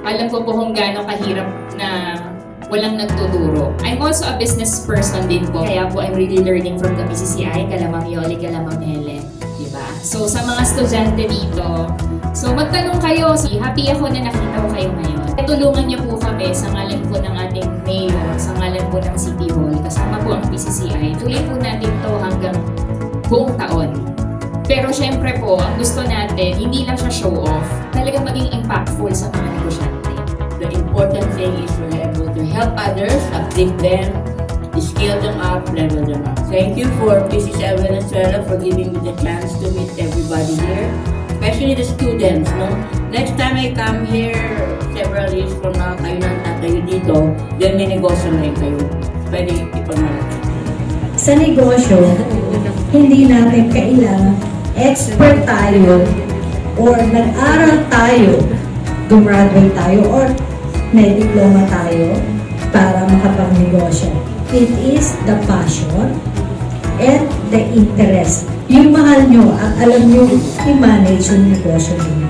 Alam ko po kung gaano kahirap na walang nagtuturo. I'm also a business person din po. Kaya po I'm really learning from the BCCI, Kalamang Yoli, Kalamang Helen. Diba? So sa mga estudyante dito, so magtanong kayo. Happy ako na nakita ko kayo ngayon. Tulungan niyo po kami sa ngalan po ng ating mayor, sa ngalan po ng City Hall, kasama po ang BCCI. Tuloy po natin to hanggang buong taon. Pero syempre po, ang gusto natin, hindi lang siya show off, talagang maging impactful sa mga negosyante. The important thing is we're able to help others, uplift them, scale them up, level them up. Thank you for PCCI Venezuela for giving me the chance to meet everybody here, especially the students. No? Next time I come here, several years from now, kayo nang tatayo dito, then may negosyo na rin kayo. Pwede ipamalakas. Sa negosyo, hindi natin kailangan expert tayo or nag-aral tayo, gumraduate tayo or may diploma tayo para makapagnegosyo. It is the passion and the interest. Yung mahal nyo at alam nyo i-manage yung negosyo ninyo.